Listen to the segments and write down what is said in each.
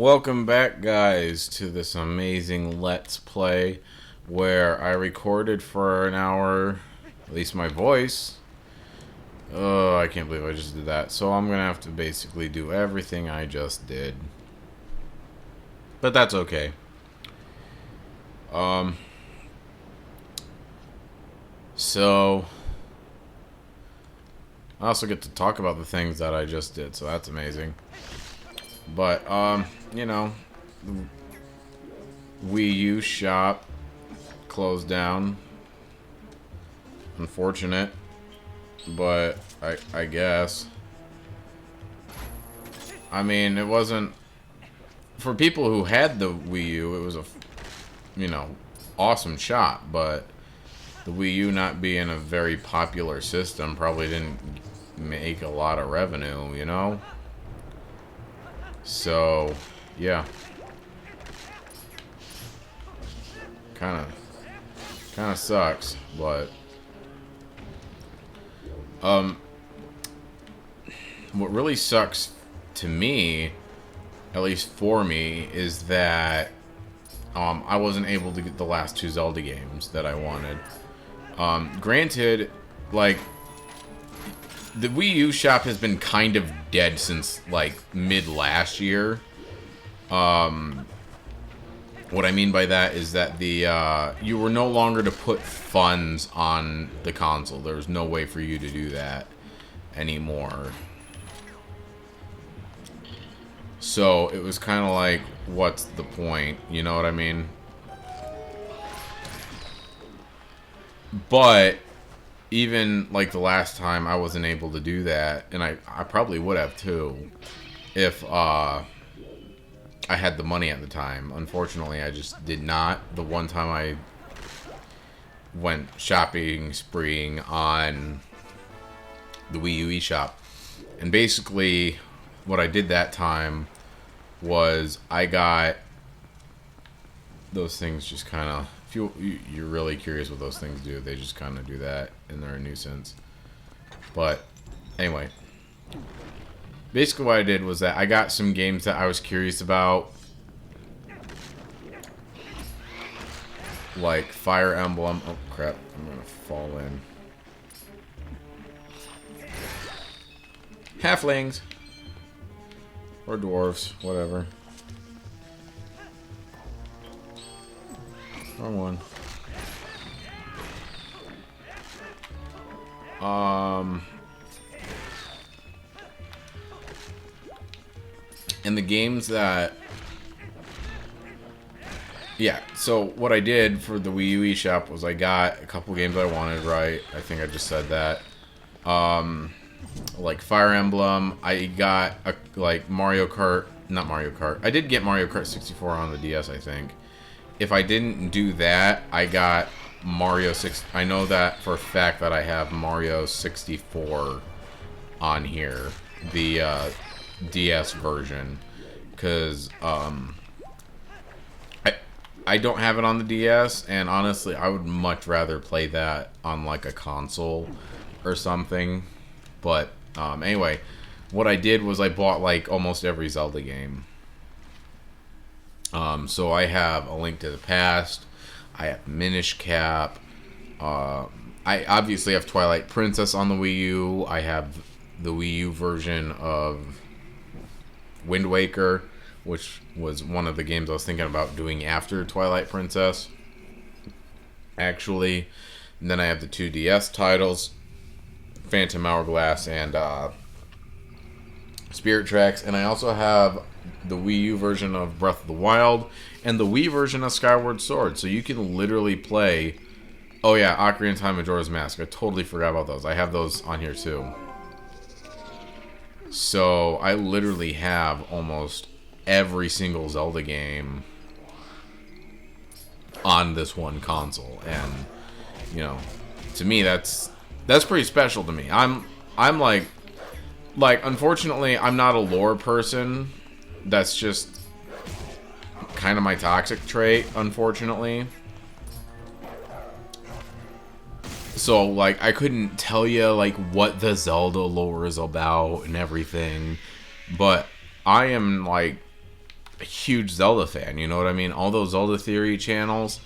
Welcome back, guys, to this amazing Let's Play where I recorded for an hour, at least my voice. Oh, I can't believe I just did that. So I'm going to have to basically do everything I just did. But that's okay. So I also get to talk about the things that I just did, so that's amazing. But, you know, the Wii U shop closed down. Unfortunate, but I guess. I mean, it wasn't... For people who had the Wii U, it was a, you know, awesome shop, but the Wii U not being a very popular system probably didn't make a lot of revenue, you know? So, yeah. Kinda sucks, but what really sucks to me, at least for me, is that I wasn't able to get the last two Zelda games that I wanted. Granted, like, the Wii U shop has been kind of dead since, like, mid last year. What I mean by that is that the, you were no longer to put funds on the console. There was no way for you to do that anymore. So, it was kind of like, what's the point? You know what I mean? But even, like, the last time, I wasn't able to do that, and I probably would have, too, if, I had the money at the time. Unfortunately, I just did not. The one time I went shopping spreeing on the Wii U eShop, and basically, what I did that time was I got those things just kind of... If you're really curious what those things do, they just kind of do that, and they're a nuisance. But, anyway. Basically what I did was that I got some games that I was curious about. Like Fire Emblem. Oh, crap. I'm going to fall in. Halflings. Or dwarves. Whatever. Wrong one. And the games that... Yeah, so what I did for the Wii U eShop was I got a couple games I wanted, right? I think I just said that. Like Fire Emblem. I got, like, Mario Kart... Not Mario Kart. I did get Mario Kart 64 on the DS, I think. If I didn't do that, I got Mario 6. I know that for a fact that I have Mario 64 on here, the DS version, because I don't have it on the DS, and honestly, I would much rather play that on like a console or something. But anyway, what I did was I bought like almost every Zelda game. So I have A Link to the Past, I have Minish Cap, I obviously have Twilight Princess on the Wii U, I have the Wii U version of Wind Waker, which was one of the games I was thinking about doing after Twilight Princess, actually. And then I have the two DS titles, Phantom Hourglass and Spirit Tracks, and I also have the Wii U version of Breath of the Wild and the Wii version of Skyward Sword. So you can literally play... Oh yeah, Ocarina of Time, Majora's Mask. I totally forgot about those. I have those on here too. So I literally have almost every single Zelda game on this one console. And, you know, to me that's pretty special to me. I'm like, unfortunately, I'm not a lore person. That's just kind of my toxic trait, unfortunately. So, like, I couldn't tell you, like, what the Zelda lore is about and everything. But I am, like, a huge Zelda fan. You know what I mean? All those Zelda theory channels.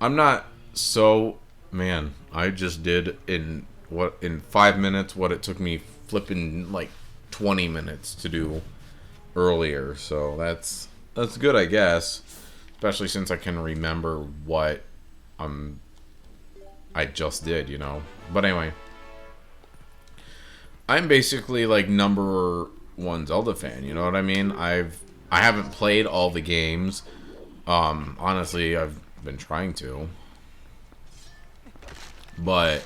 I'm not so man. I just did in 5 minutes what it took me flipping like 20 minutes to do earlier. So that's good, I guess. Especially since I can remember what I just did, you know. But anyway, I'm basically like number one Zelda fan. You know what I mean? I haven't played all the games. Honestly, I've been trying to, but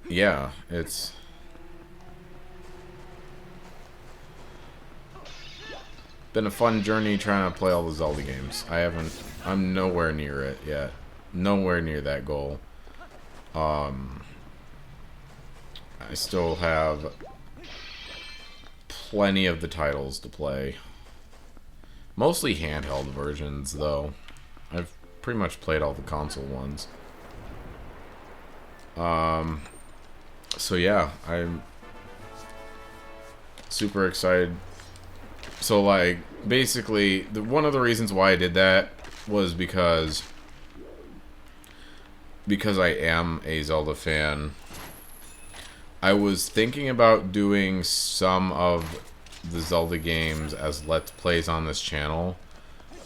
yeah, it's been a fun journey trying to play all the Zelda games. I'm nowhere near it yet. Nowhere near that goal. I still have plenty of the titles to play. Mostly handheld versions, though. I've pretty much played all the console ones. So yeah, I'm super excited. So like, basically, one of the reasons why I did that was because I am a Zelda fan. I was thinking about doing some of the Zelda games as Let's Plays on this channel.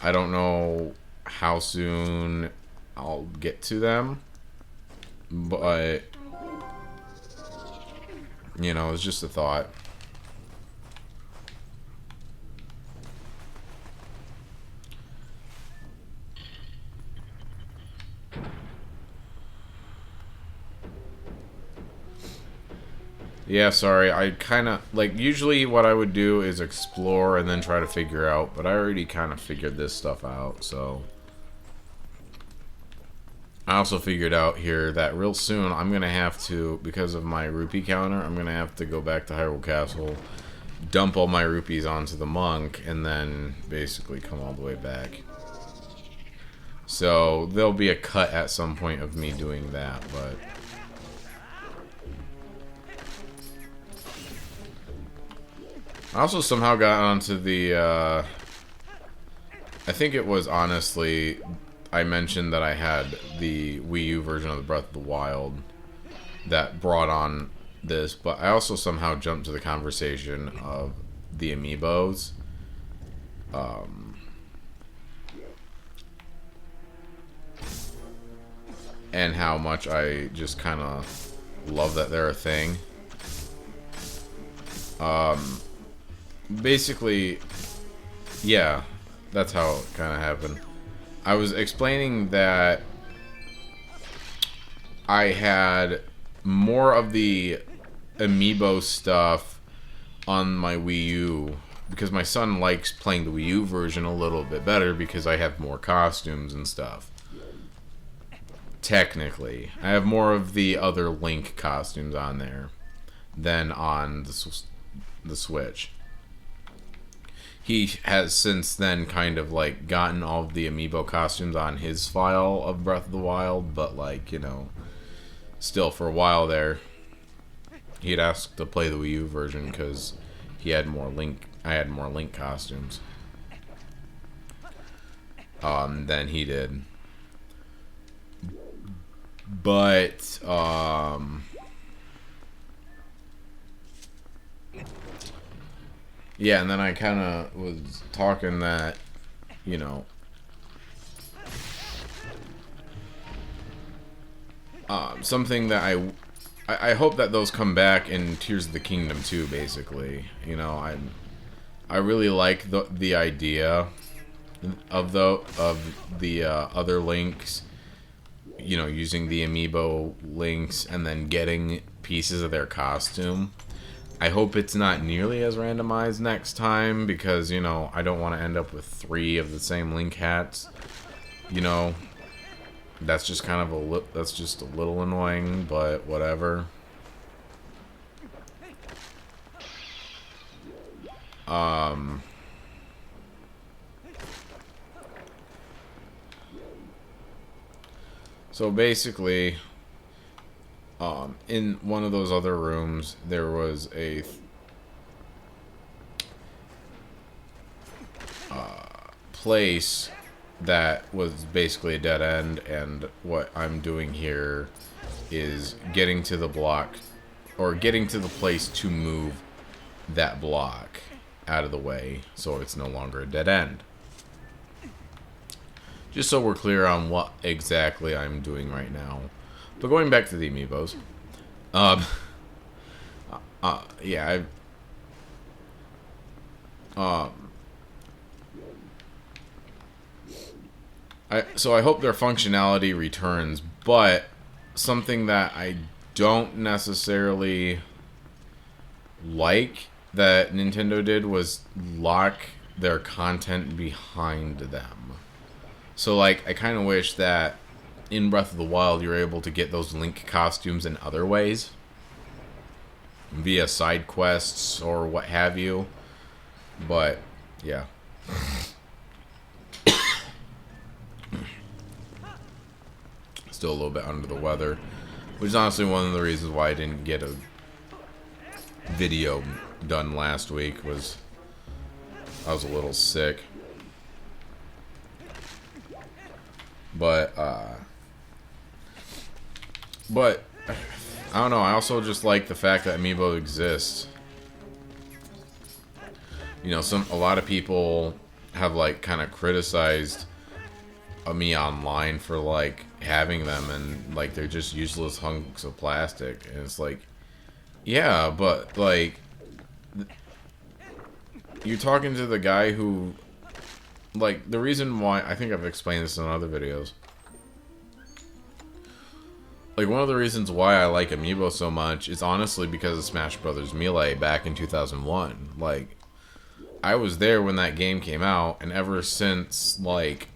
I don't know how soon I'll get to them, but you know, it's just a thought. Yeah, sorry, I kind of, like, usually what I would do is explore and then try to figure out, but I already kind of figured this stuff out, so. I also figured out here that real soon I'm going to have to, because of my rupee counter, I'm going to have to go back to Hyrule Castle, dump all my rupees onto the monk, and then basically come all the way back. So, there'll be a cut at some point of me doing that, but I also somehow got onto the, I think it was, honestly, I mentioned that I had the Wii U version of the Breath of the Wild that brought on this, but I also somehow jumped to the conversation of the amiibos. And how much I just kind of love that they're a thing. Basically, yeah, that's how it kind of happened. I was explaining that I had more of the amiibo stuff on my Wii U because my son likes playing the Wii U version a little bit better because I have more costumes and stuff. Technically, I have more of the other Link costumes on there than on the Switch. He has since then kind of like gotten all of the amiibo costumes on his file of Breath of the Wild, but like, you know, still for a while there, he'd ask to play the Wii U version because he had more Link. I had more Link costumes than he did. But yeah, and then I kind of was talking that, you know, something that I hope that those come back in Tears of the Kingdom too. Basically, you know, I really like the idea of the other links, you know, using the amiibo links and then getting pieces of their costume. I hope it's not nearly as randomized next time because, you know, I don't want to end up with 3 of the same Link hats. You know, that's just kind of that's just a little annoying, but whatever. So basically, in one of those other rooms, there was place that was basically a dead end, and what I'm doing here is getting to the block, or getting to the place to move that block out of the way so it's no longer a dead end. Just so we're clear on what exactly I'm doing right now. But going back to the amiibos, yeah, so I hope their functionality returns, but something that I don't necessarily like that Nintendo did was lock their content behind them. So, like, I kind of wish that in Breath of the Wild you're able to get those Link costumes in other ways, via side quests or what have you. But, yeah. Still a little bit under the weather, which is honestly one of the reasons why I didn't get a video done last week, was I was a little sick. But I don't know, I also just like the fact that amiibo exists. You know, a lot of people have, like, kind of criticized me online for, like, having them, and, like, they're just useless hunks of plastic. And it's like, yeah, but, like, you're talking to the guy who, like, the reason why, I think I've explained this in other videos, like, one of the reasons why I like amiibo so much is honestly because of Smash Brothers Melee back in 2001. Like, I was there when that game came out, and ever since, like,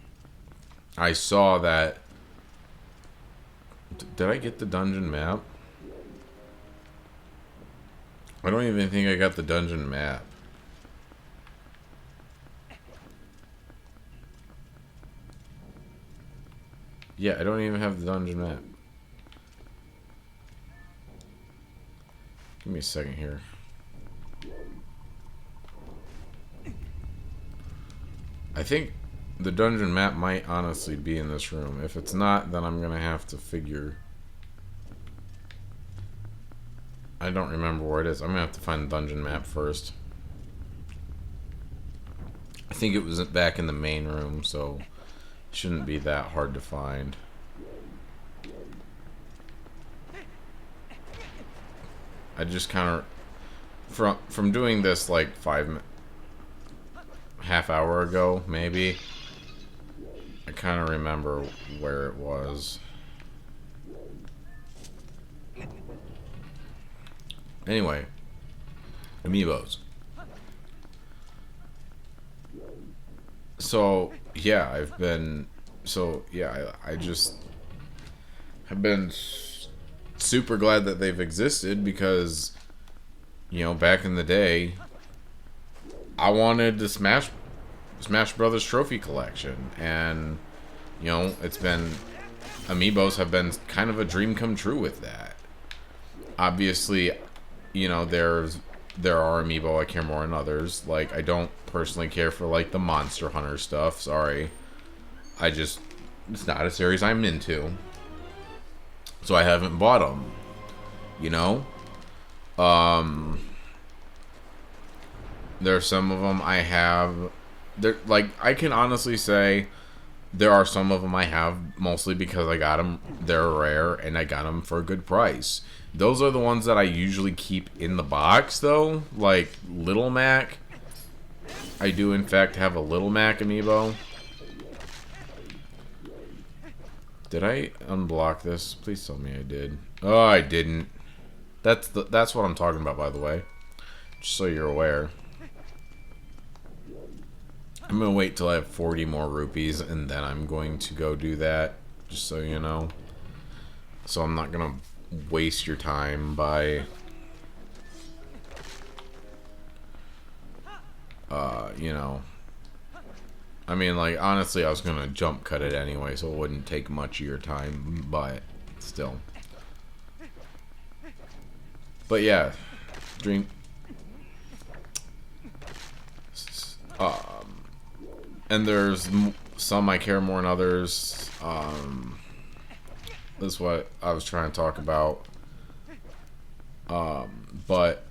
I saw that... Did I get the dungeon map? I don't even think I got the dungeon map. Yeah, I don't even have the dungeon map. Give me a second here. I think the dungeon map might honestly be in this room. If it's not, then I'm gonna have to figure... I don't remember where it is. I'm gonna have to find the dungeon map first. I think it was back in the main room, so it shouldn't be that hard to find. I just kind of, from doing this like half hour ago, maybe, I kind of remember where it was. Anyway, amiibos. So yeah, I just have been super glad that they've existed, because, you know, back in the day, I wanted the Smash Brothers trophy collection, and, you know, amiibos have been kind of a dream come true with that. Obviously, you know, there are amiibo I care more than others. Like, I don't personally care for, like, the Monster Hunter stuff. Sorry. It's not a series I'm into. So I haven't bought them. You know? There are some of them I have. Like, I can honestly say there are some of them I have mostly because I got them. They're rare, and I got them for a good price. Those are the ones that I usually keep in the box, though. Like, Little Mac. I do, in fact, have a Little Mac amiibo. Did I unblock this? Please tell me I did. Oh, I didn't. That's what I'm talking about, by the way. Just so you're aware. I'm going to wait till I have 40 more rupees, and then I'm going to go do that. Just so you know. So I'm not going to waste your time by... you know... I mean, like, honestly, I was going to jump cut it anyway, so it wouldn't take much of your time, but still. But yeah, And there's some I care more than others. This is what I was trying to talk about. But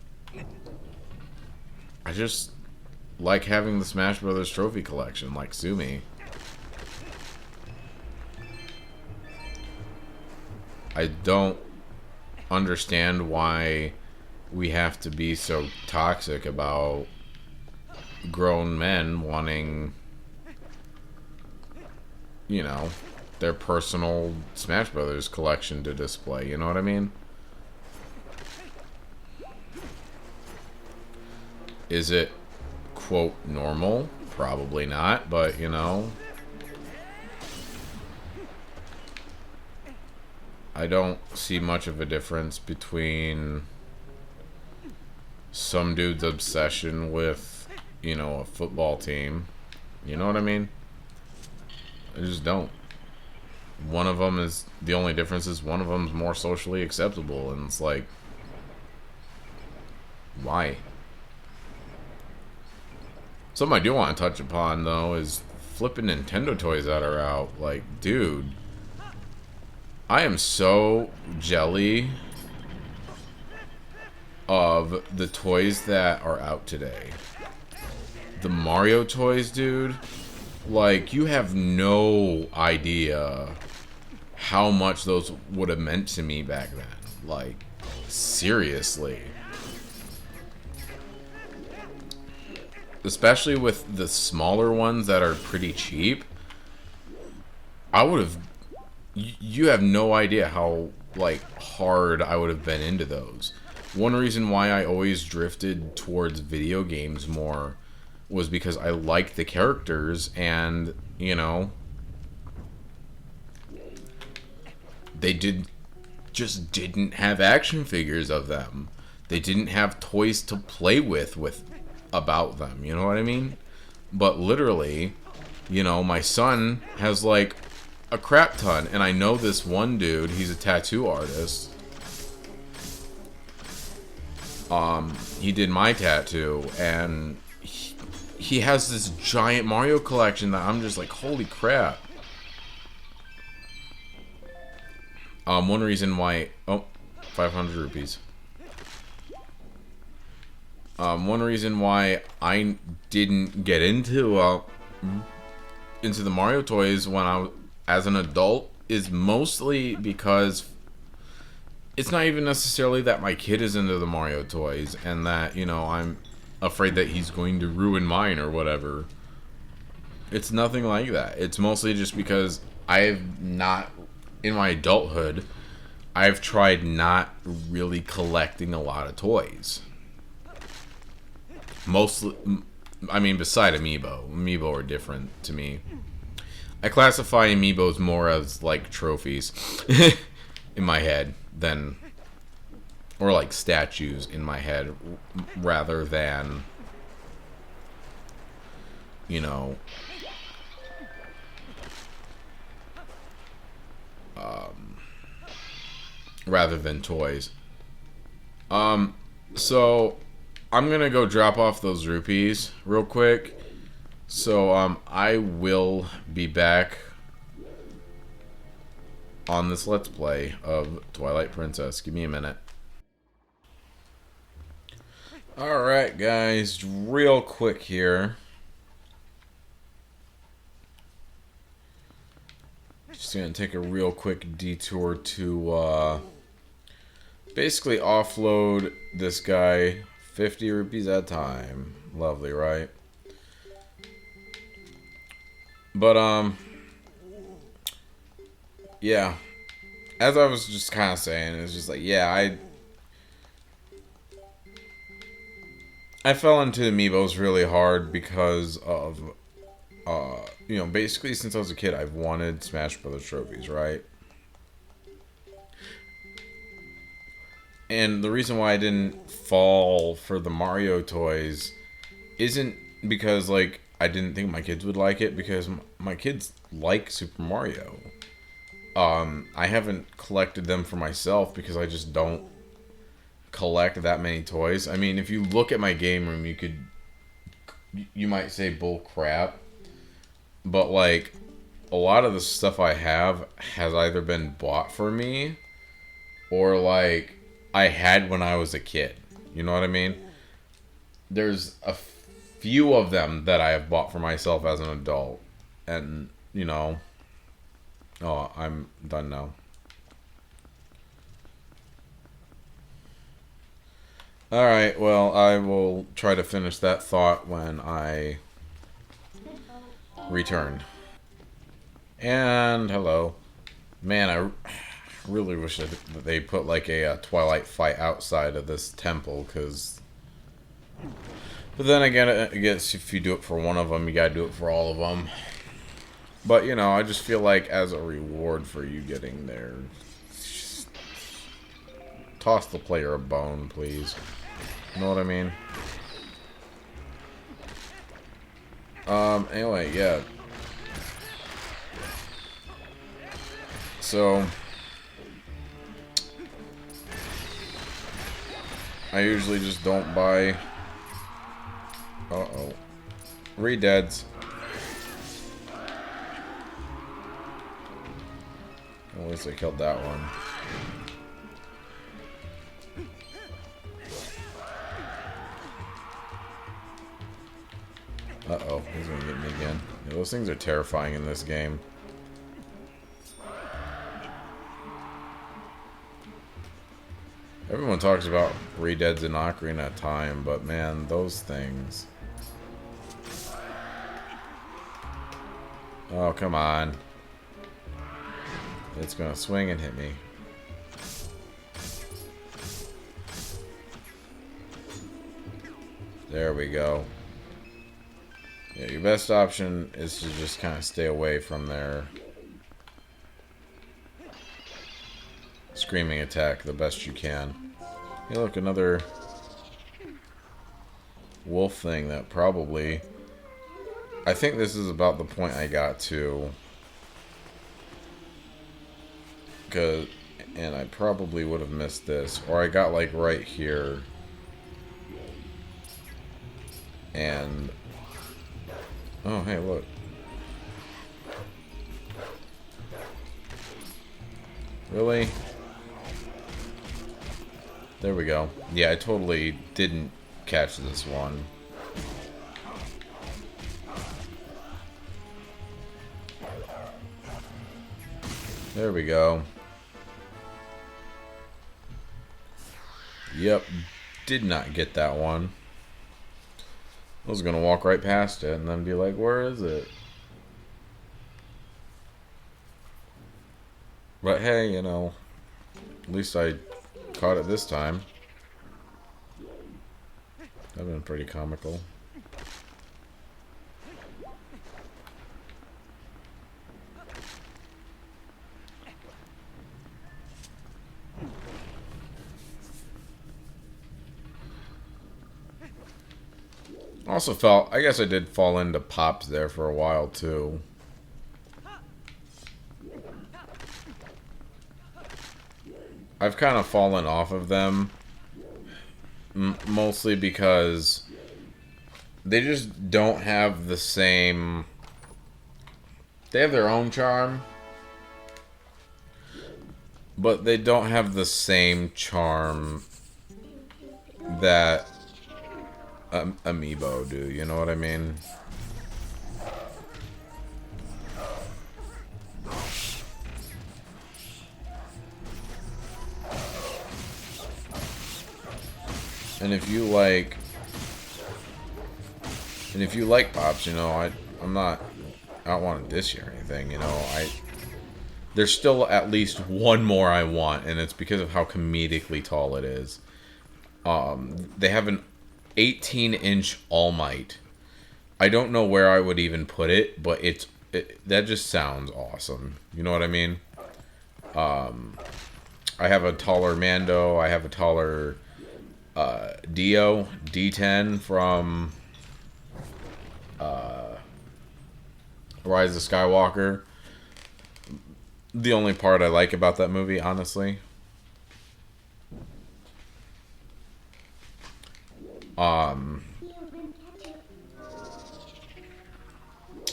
I just like having the Smash Brothers trophy collection, like sue me. I don't understand why we have to be so toxic about grown men wanting, you know, their personal Smash Brothers collection to display. You know what I mean? Is it, quote, normal? Probably not, but, you know, I don't see much of a difference between some dude's obsession with, you know, a football team. You know what I mean? I just don't. One of them is, the only difference is one of them's more socially acceptable, and it's like, why? Something I do want to touch upon, though, is flipping Nintendo toys that are out. Like, dude, I am so jelly of the toys that are out today. The Mario toys, dude, like, you have no idea how much those would have meant to me back then. Like, seriously. Especially with the smaller ones that are pretty cheap. I would have... You have no idea how, like, hard I would have been into those. One reason why I always drifted towards video games more was because I liked the characters, and, you know, they just didn't have action figures of them. They didn't have toys to play with about them, you know what I mean? But literally, you know, my son has like a crap ton, and I know this one dude, he's a tattoo artist. He did my tattoo, and he has this giant Mario collection that I'm just like, holy crap. One reason why... Oh, 500 rupees. One reason why I didn't get into the Mario toys when I was as an adult is mostly because it's not even necessarily that my kid is into the Mario toys and that, you know, I'm afraid that he's going to ruin mine or whatever. It's nothing like that. It's mostly just because I've not, in my adulthood, I've tried not really collecting a lot of toys. Mostly, I mean, beside Amiibo. Amiibo are different to me. I classify Amiibos more as, like, trophies in my head than... Or, like, statues in my head rather than, you know... rather than toys. So... I'm gonna go drop off those rupees real quick. So, I will be back on this Let's Play of Twilight Princess. Give me a minute. Alright, guys. Real quick here. Just gonna take a real quick detour to, basically offload this guy 50 rupees at a time. Lovely, right? But, yeah. As I was just kind of saying, it's just like, yeah, I fell into Amiibos really hard because of, you know, basically since I was a kid, I've wanted Smash Brothers trophies, right? And the reason why I didn't fall for the Mario toys isn't because, like, I didn't think my kids would like it, because my kids like Super Mario. I haven't collected them for myself because I just don't collect that many toys. I mean, if you look at my game room, you might say bull crap, But like a lot of the stuff I have has either been bought for me or like I had when I was a kid. You know what I mean? There's a few of them that I have bought for myself as an adult. And, you know, oh, I'm done now. Alright, well, I will try to finish that thought when I return. And hello. Man, I really wish that they put like a Twilight fight outside of this temple, because... But then again, I guess if you do it for one of them, you gotta do it for all of them. But, you know, I just feel like as a reward for you getting there, toss the player a bone, please. You know what I mean? Anyway, yeah. So, I usually just don't buy... Uh-oh. Re-deads. At least I killed that one. Uh-oh, he's gonna get me again. Yeah, those things are terrifying in this game. Everyone talks about Re-deads in Ocarina of Time, but man, those things... Oh, come on. It's gonna swing and hit me. There we go. Yeah, your best option is to just kind of stay away from their screaming attack the best you can. Hey, look, another wolf thing that probably... I think this is about the point I got to. And I probably would have missed this. Or I got like right here. And... Oh, hey, look. Really? There we go. Yeah, I totally didn't catch this one. There we go. Yep, did not get that one. I was gonna walk right past it and then be like, where is it? But hey, you know, at least I caught it this time. That'd been pretty comical. Also felt, I guess I did fall into Pops there for a while too. I've kind of fallen off of them. Mostly because they just don't have the same... They have their own charm. But they don't have the same charm that Amiibo do, you know what I mean? And if you like Pops, you know, I don't want to diss you or anything, you know, there's still at least one more I want, and it's because of how comedically tall it is. They have an 18-inch All Might. I don't know where I would even put it, but that just sounds awesome. You know what I mean? I have a taller Mando. I have a taller Dio D10 from Rise of Skywalker. The only part I like about that movie, honestly.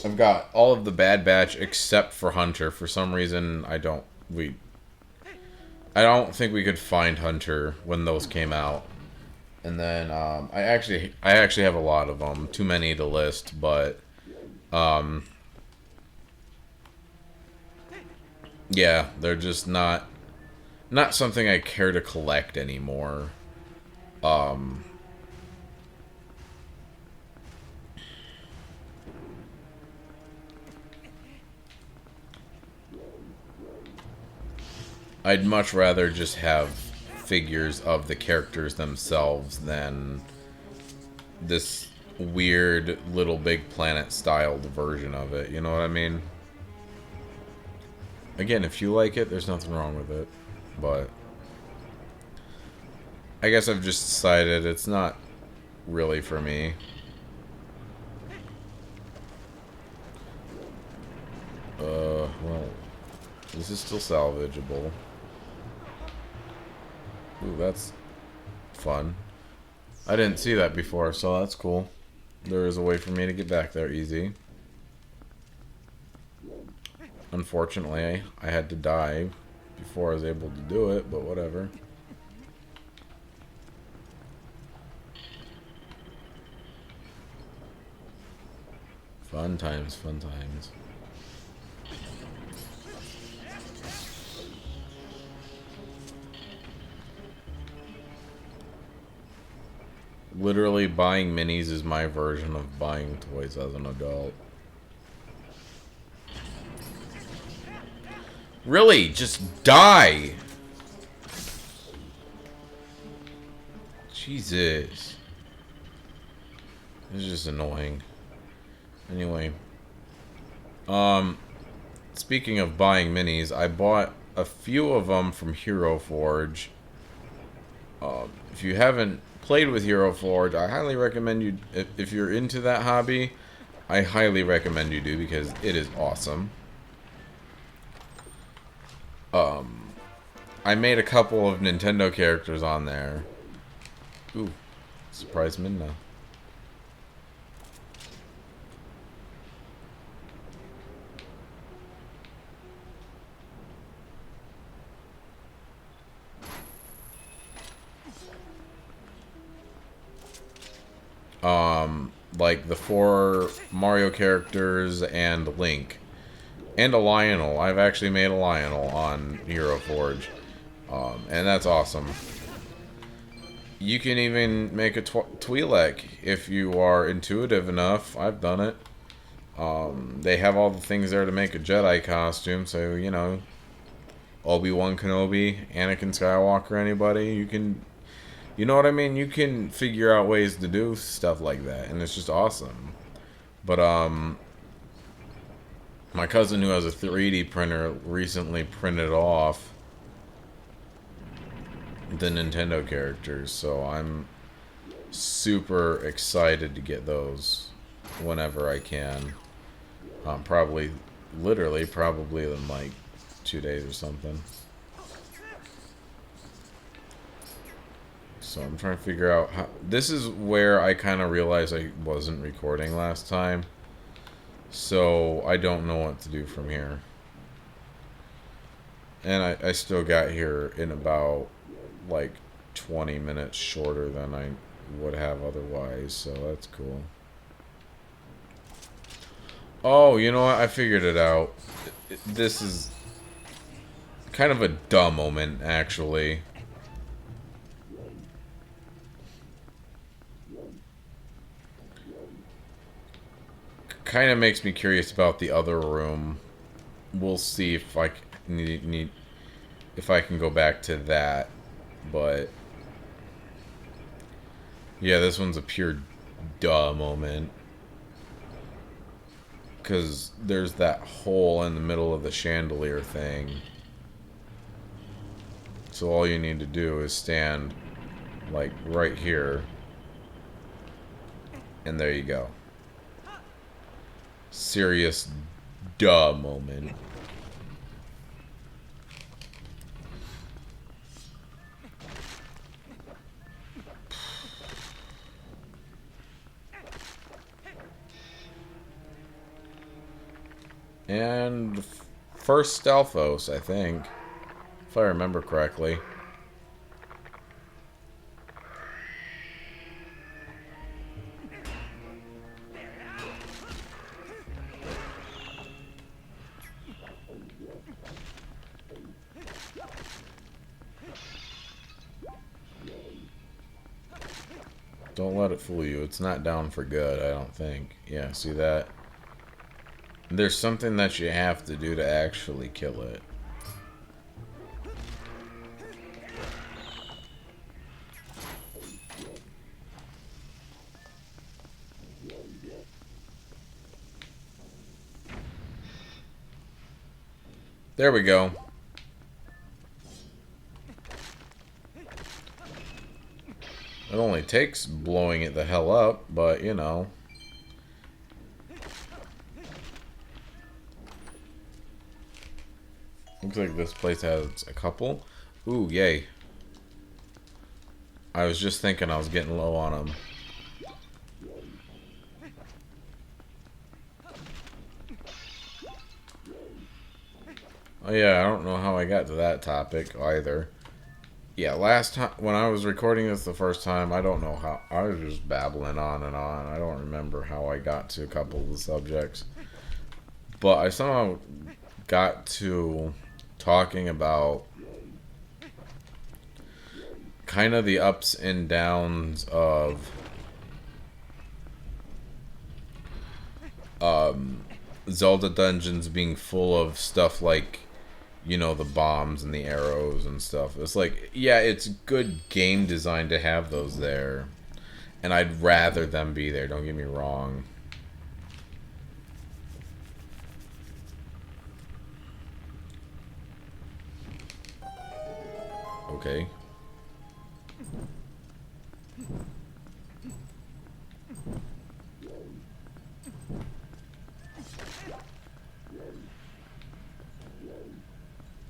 I've got all of the Bad Batch except for Hunter. For some reason, I don't think we could find Hunter when those came out. And then I actually have a lot of them. Too many to list, but yeah, they're just not something I care to collect anymore. Um, I'd much rather just have figures of the characters themselves than this weird Little Big Planet styled version of it. You know what I mean? Again, if you like it, there's nothing wrong with it. But I guess I've just decided it's not really for me. Well, this is still salvageable. Ooh, that's fun. I didn't see that before, so that's cool. There is a way for me to get back there easy. Unfortunately, I had to die before I was able to do it, but whatever. Fun times, fun times. Literally, buying minis is my version of buying toys as an adult. Really? Just die! Jesus. This is just annoying. Anyway. Speaking of buying minis, I bought a few of them from Hero Forge. If you haven't played with Hero Forge, I highly recommend you, if you're into that hobby, I highly recommend you do because it is awesome. I made a couple of Nintendo characters on there. Ooh, surprise Minna. Like the 4 Mario characters and Link. And a Lionel. I've actually made a Lionel on Hero Forge. And that's awesome. You can even make a Twi'lek if you are intuitive enough. I've done it. They have all the things there to make a Jedi costume, so, you know, Obi-Wan Kenobi, Anakin Skywalker, anybody, you can, you know what I mean? You can figure out ways to do stuff like that, and it's just awesome. But, my cousin who has a 3D printer recently printed off the Nintendo characters, so I'm super excited to get those whenever I can. Probably in like 2 days or something. So I'm trying to figure out how. This is where I kind of realized I wasn't recording last time. So I don't know what to do from here. And I still got here in about like 20 minutes shorter than I would have otherwise, so that's cool. Oh, you know what? I figured it out. This is kind of a dumb moment, actually. Kind of makes me curious about the other room. We'll see if I if I can go back to that, but yeah, this one's a pure duh moment. Because there's that hole in the middle of the chandelier thing. So all you need to do is stand, like, right here. And there you go. Serious duh moment. And first Stalfos, I think. If I remember correctly. Don't let it fool you. It's not down for good, I don't think. Yeah, see that? There's something that you have to do to actually kill it. There we go. It only takes blowing it the hell up, but you know. Looks like this place has a couple. Ooh, yay. I was just thinking I was getting low on them. Oh yeah, I don't know how I got to that topic either. Yeah, last time when I was recording this the first time, I don't know how. I was just babbling on and on. I don't remember how I got to a couple of the subjects. But I somehow got to talking about kind of the ups and downs of Zelda dungeons being full of stuff like, you know, the bombs and the arrows and stuff. It's like, yeah, it's good game design to have those there. And I'd rather them be there, don't get me wrong. Okay.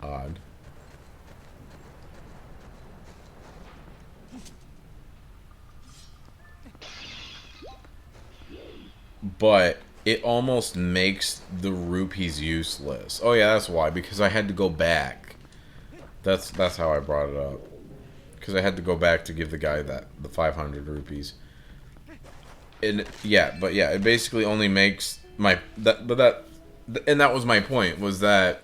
Odd. But it almost makes the rupees useless. Oh yeah, that's why. Because I had to go back. That's how I brought it up. Because I had to go back to give the guy the 500 rupees. And yeah, but yeah, it basically only makes my and that was my point, was that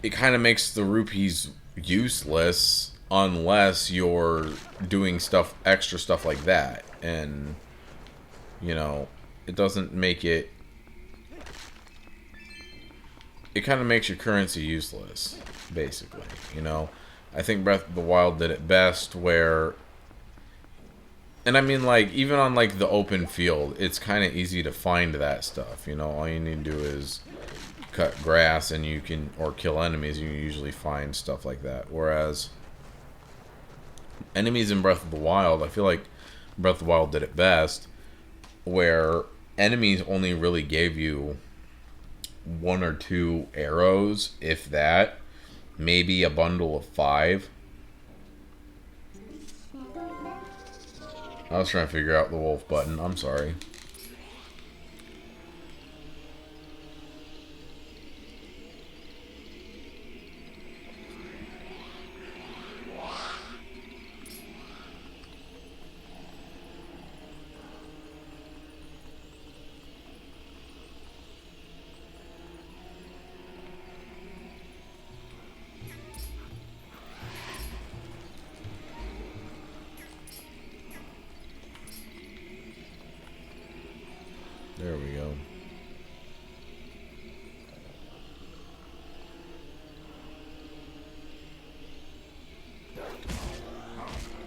it kind of makes the rupees useless unless you're doing extra stuff like that. And you know, it doesn't make it, it kind of makes your currency useless, basically. You know, I think Breath of the Wild did it best, where, and I mean, like, even on like the open field, it's kind of easy to find that stuff. You know, all you need to do is cut grass and you can, or kill enemies, you can usually find stuff like that. Whereas enemies in Breath of the Wild, I feel like Breath of the Wild did it best, where enemies only really gave you 1 or 2 arrows, if that, maybe a bundle of 5. I was trying to figure out the wolf button, I'm sorry. There we go.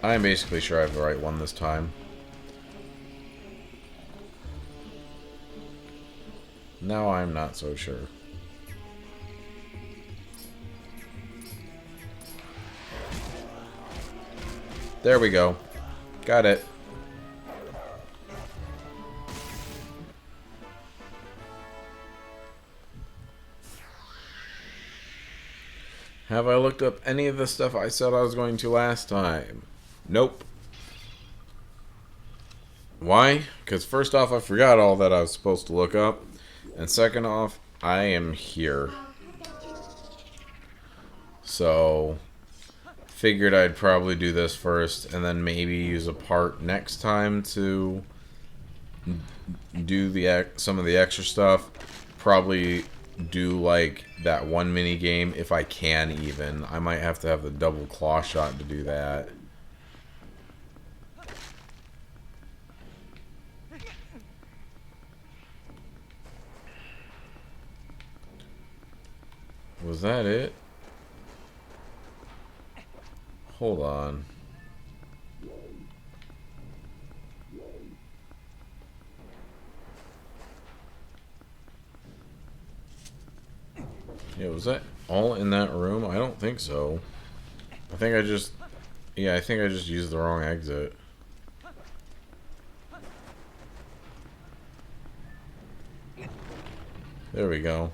I'm basically sure I have the right one this time. Now I'm not so sure. There we go. Got it. Have I looked up any of the stuff I said I was going to last time? Nope. Why? Because first off, I forgot all that I was supposed to look up. And second off, I am here. So, figured I'd probably do this first and then maybe use a part next time to do some of the extra stuff. Probably do like that one mini game if I can even. I might have to have the double claw shot to do that. Was that it? Hold on. Yeah, was that all in that room? I don't think so. I think I just... Yeah, I think I just used the wrong exit. There we go.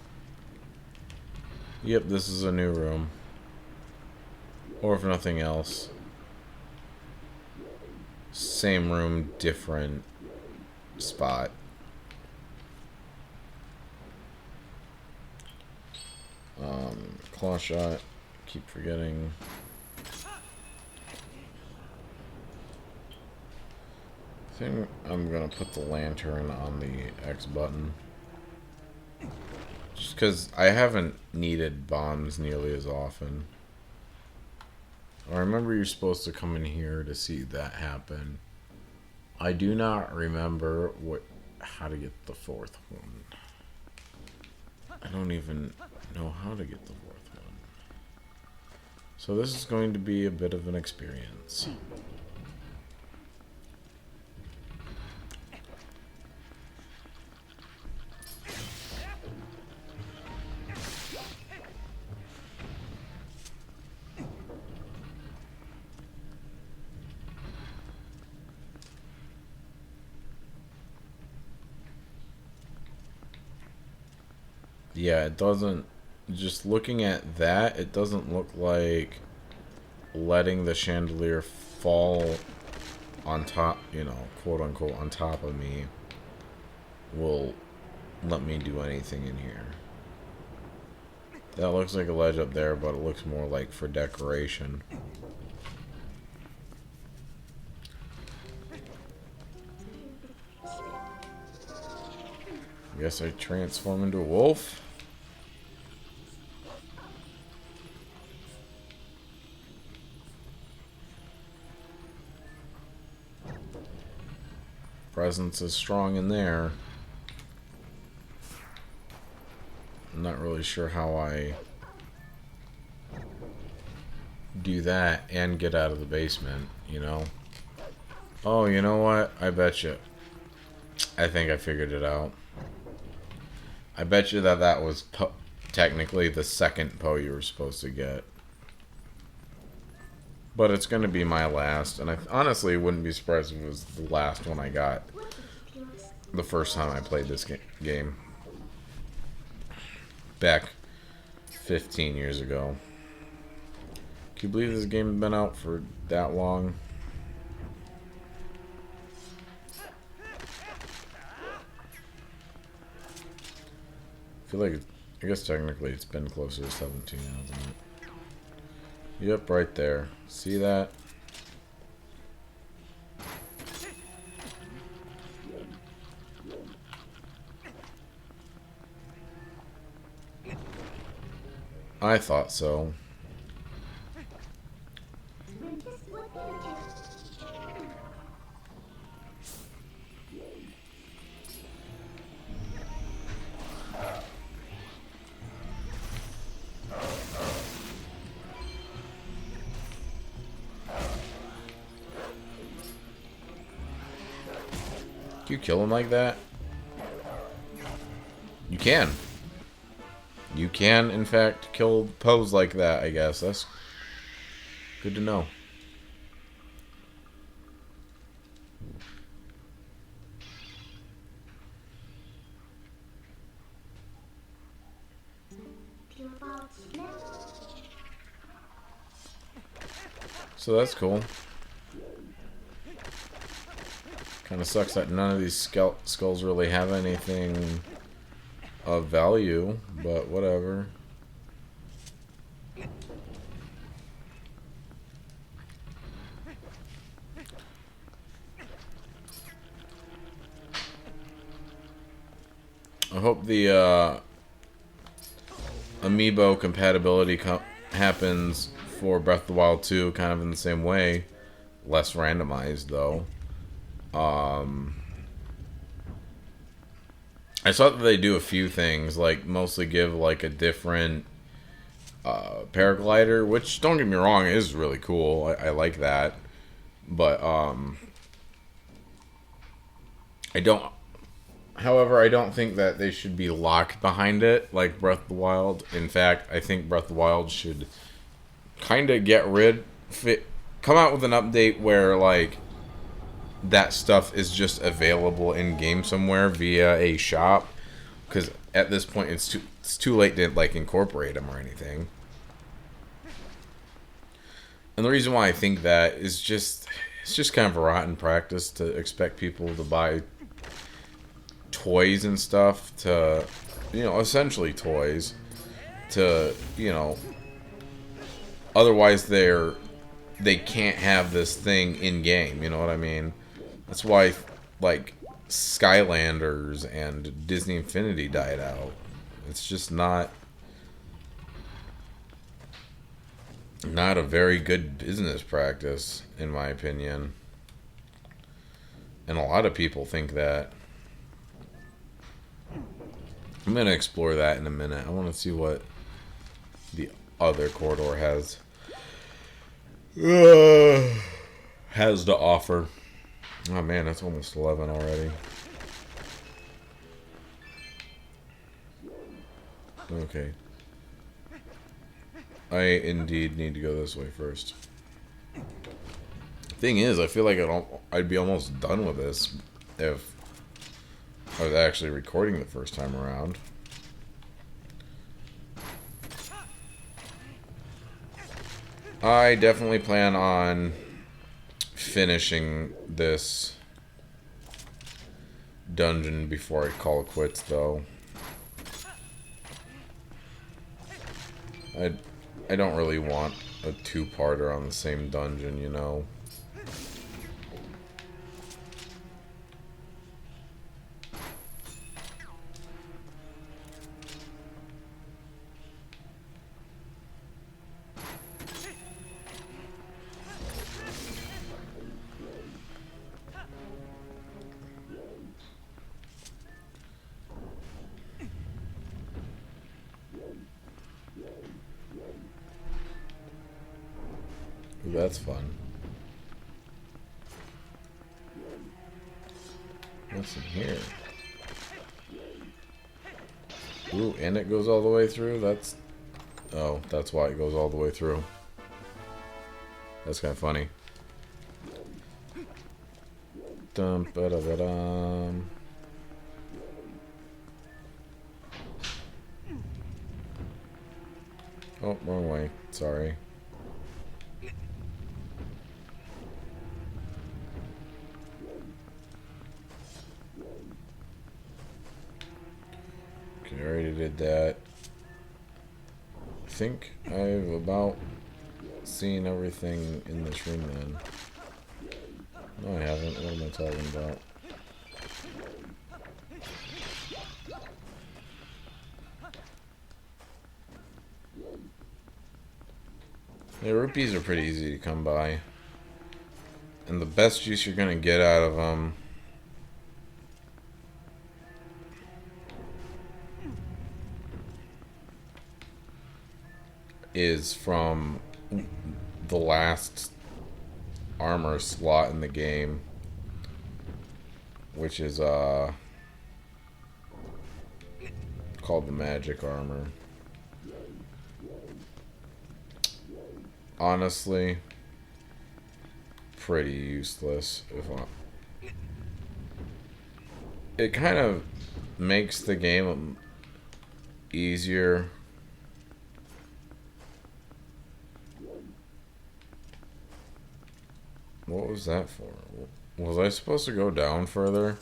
Yep, this is a new room. Or if nothing else. Same room, different spot. Claw shot. Keep forgetting. I think I'm gonna put the lantern on the X button. Just because I haven't needed bombs nearly as often. I remember you're supposed to come in here to see that happen. I do not remember how to get the fourth one. I don't even know how to get the fourth one. So this is going to be a bit of an experience. Yeah, it doesn't... Just looking at that, it doesn't look like letting the chandelier fall on top, you know, quote unquote, on top of me will let me do anything in here. That looks like a ledge up there, but it looks more like for decoration. I guess I transform into a wolf. Presence is strong in there. I'm not really sure how I do that and get out of the basement, you know? Oh, you know what? I bet you. I think I figured it out. I bet you that was technically the second Poe you were supposed to get. But it's going to be my last, and I honestly wouldn't be surprised if it was the last one I got the first time I played this game. Back 15 years ago. Can you believe this game has been out for that long? I feel like, I guess technically it's been closer to 17, hasn't it? Yep, right there. See that? I thought so. Can you kill him like that? You can. You can, in fact, kill Poes like that, I guess. That's good to know. So that's cool. Kind of sucks that none of these skulls really have anything of value, but whatever. I hope the amiibo compatibility happens for Breath of the Wild 2 kind of in the same way. Less randomized, though. I saw that they do a few things, like mostly give like a different paraglider, which, don't get me wrong, is really cool. I like that. But, however, I don't think that they should be locked behind it like Breath of the Wild. In fact, I think Breath of the Wild should kind of come out with an update where, like, that stuff is just available in game somewhere via a shop, because at this point it's too late to like incorporate them or anything. And the reason why I think that is it's just kind of a rotten practice to expect people to buy toys and stuff to, essentially toys to, otherwise they can't have this thing in game, you know what I mean? That's why, like, Skylanders and Disney Infinity died out. It's just not a very good business practice, in my opinion. And a lot of people think that. I'm going to explore that in a minute. I want to see what the other corridor has to offer. Oh man, that's almost 11 already. Okay. I indeed need to go this way first. Thing is, I feel like I'd be almost done with this if I was actually recording the first time around. I definitely plan on finishing this dungeon before I call it quits, though. I don't really want a two-parter on the same dungeon, you know. Ooh, that's fun. What's in here? Ooh, and it goes all the way through? Oh, that's why it goes all the way through. That's kind of funny. Dum ba da ba dum. Oh, wrong way. Sorry. Okay, I already did that. I think I've about seen everything in this room then. No, I haven't. What am I talking about? Yeah, rupees are pretty easy to come by. And the best juice you're going to get out of them is from the last armor slot in the game, which is called the magic armor. Honestly, pretty useless. It kind of makes the game easier. What was that for? Was I supposed to go down further?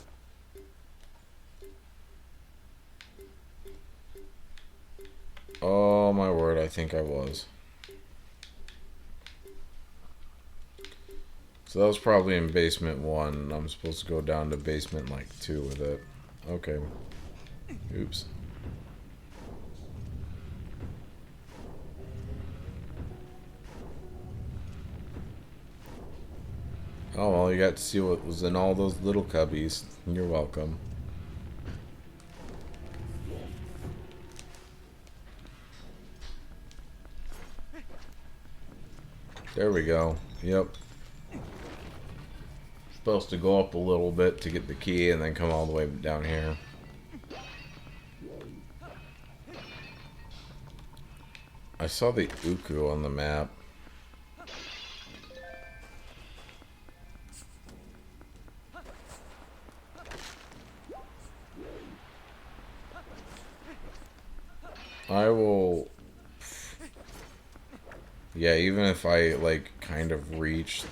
Oh my word, I think I was. So that was probably in basement 1. I'm supposed to go down to basement like 2 with it. Okay. Oops. Oh well, you got to see what was in all those little cubbies. You're welcome. There we go. Yep. Supposed to go up a little bit to get the key and then come all the way down here. I saw the Uku on the map. I will... Yeah, even if I, like, kind of reach...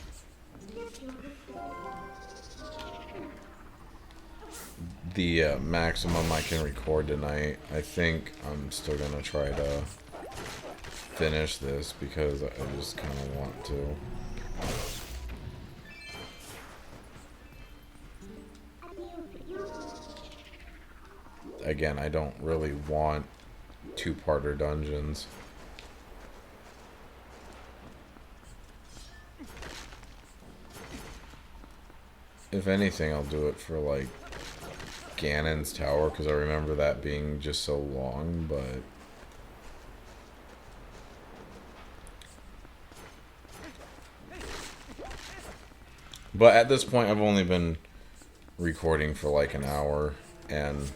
the maximum I can record tonight, I think I'm still gonna try to finish this because I just kind of want to. Again, I don't really want two-parter dungeons. If anything, I'll do it for, like, Ganon's Tower, because I remember that being just so long, but... But at this point, I've only been recording for like an hour, and...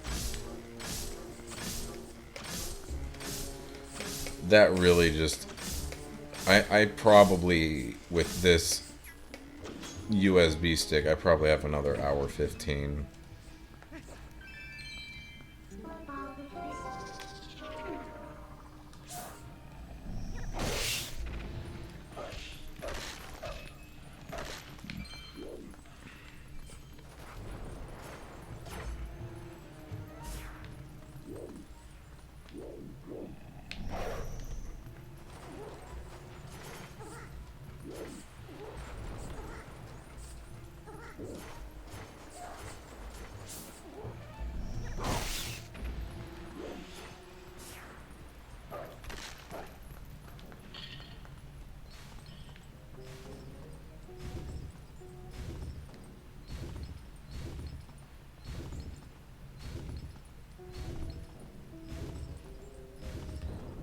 that really just... I probably, with this USB stick, I probably have another hour 15.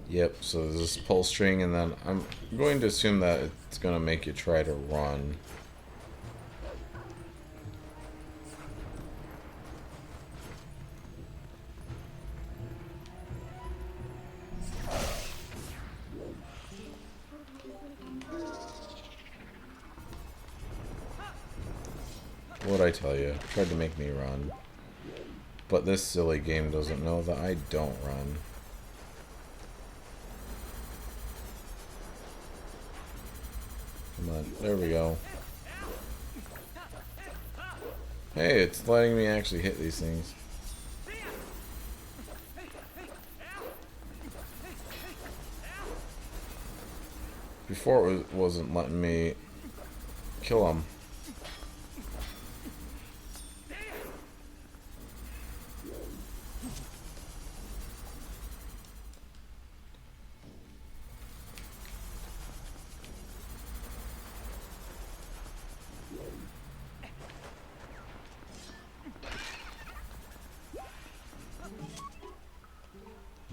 Yep, so there's this pull string, and then I'm going to assume that it's going to make you try to run. What'd I tell you? Tried to make me run. But this silly game doesn't know that I don't run. Come on, there we go. Hey, it's letting me actually hit these things. Before it wasn't letting me kill them.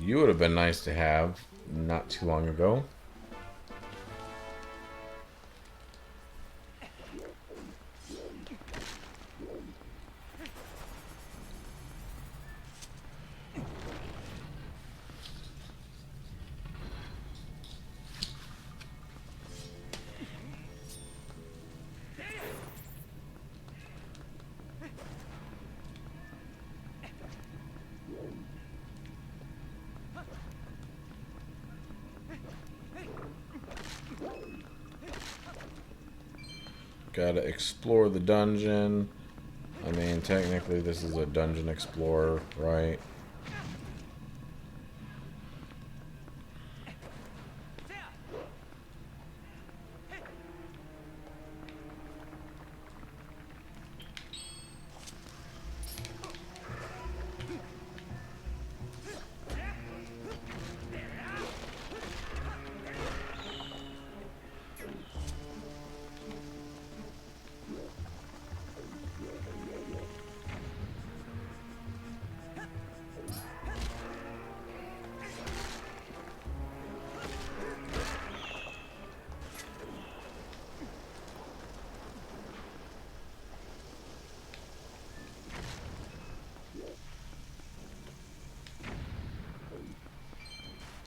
You would have been nice to have not too long ago. Gotta explore the dungeon. I mean, technically this is a dungeon explorer, right?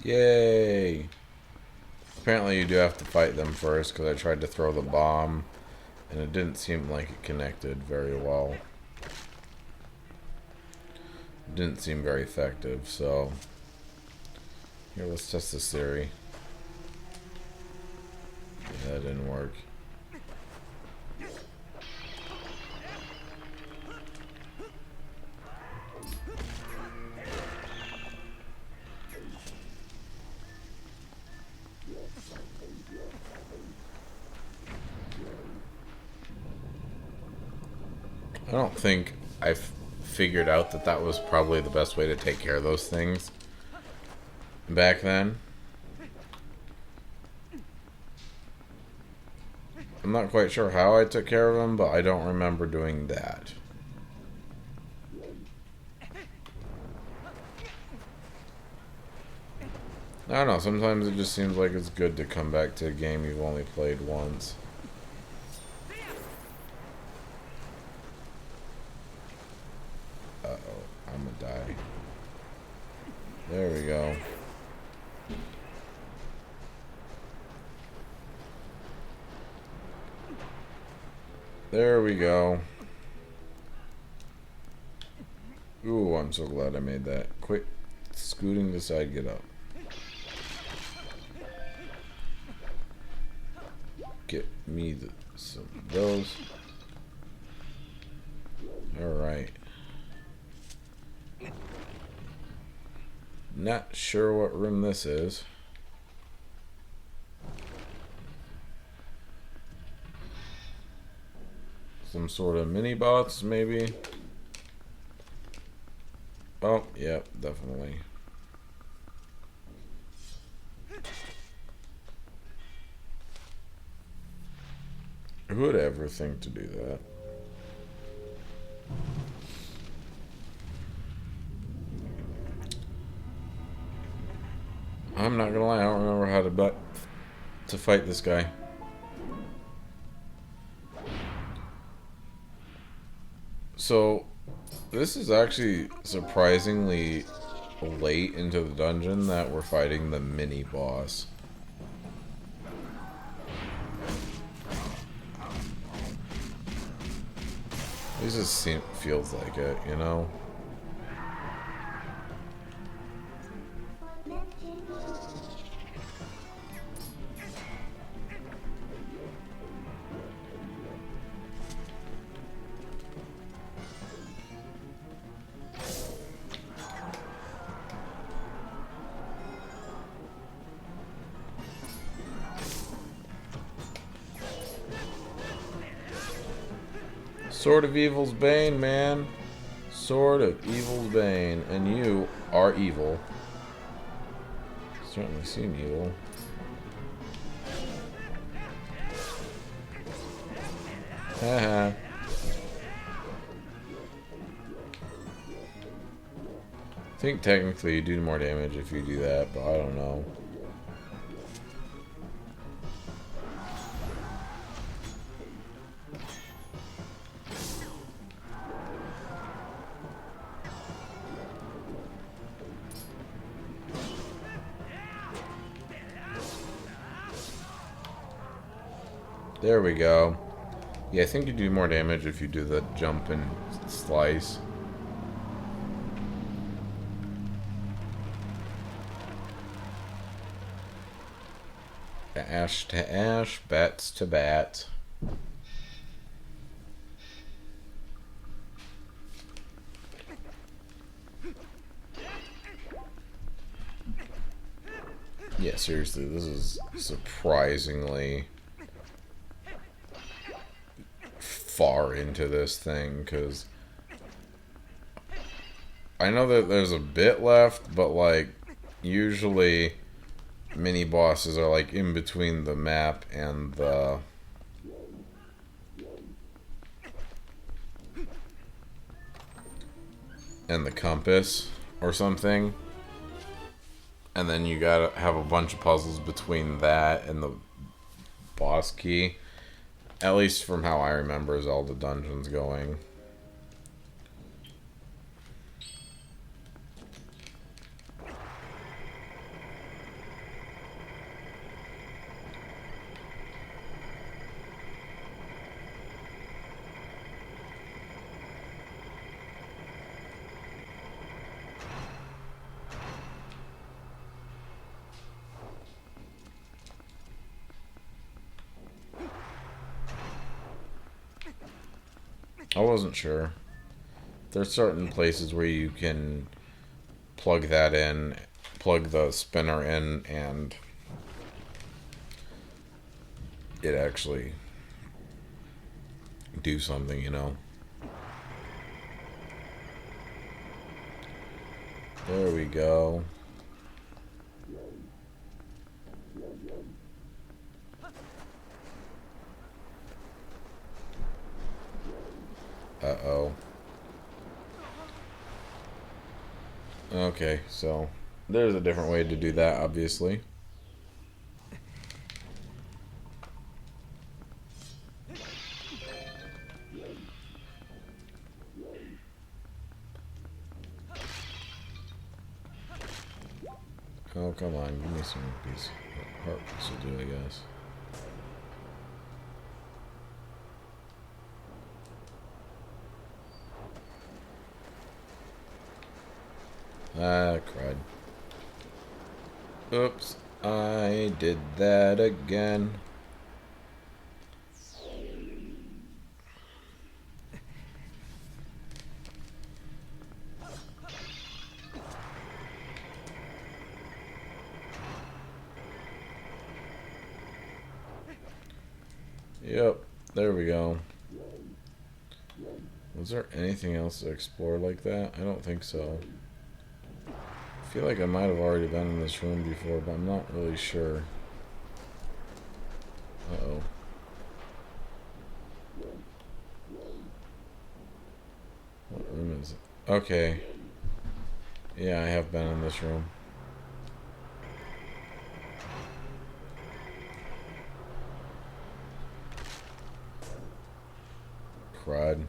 Yay! Apparently you do have to fight them first, because I tried to throw the bomb, and it didn't seem like it connected very well. It didn't seem very effective, so... Here, let's test this theory. Yeah, that didn't work. I don't think I've figured out that that was probably the best way to take care of those things back then. I'm not quite sure how I took care of them, but I don't remember doing that. I don't know, sometimes it just seems like it's good to come back to a game you've only played once. I'm gonna die. There we go. There we go. Ooh, I'm so glad I made that. Quick, scooting the side, get up. Get me some of those. Alright. Not sure what room this is. Some sort of mini boss, maybe. Oh, yep, definitely. Who would ever think to do that? I'm not gonna lie, I don't remember how to fight this guy. So, this is actually surprisingly late into the dungeon that we're fighting the mini boss. This just feels like it, you know? Sword of Evil's Bane, man. Sword of Evil's Bane. And you are evil. Certainly seem evil. Haha. I think technically you do more damage if you do that, but I don't know. There we go. Yeah, I think you do more damage if you do the jump and slice. Ash to ash, bats to bat. Yeah, seriously, this is surprisingly far into this thing, because I know that there's a bit left, but like usually mini bosses are like in between the map and the compass or something, and then you gotta have a bunch of puzzles between that and the boss key, at least from how I remember Zelda dungeons going. I wasn't sure. There's certain places where you can plug that in, plug the spinner in, and it actually do something, you know. There we go. Uh-oh. Okay, so there's a different way to do that, obviously. Oh, come on, give me some piece. Heart piece will do, I guess. Ah, crud. Oops, I did that again. Yep, there we go. Was there anything else to explore like that? I don't think so. I feel like I might have already been in this room before, but I'm not really sure. Uh-oh. What room is it? Okay. Yeah, I have been in this room. Crud.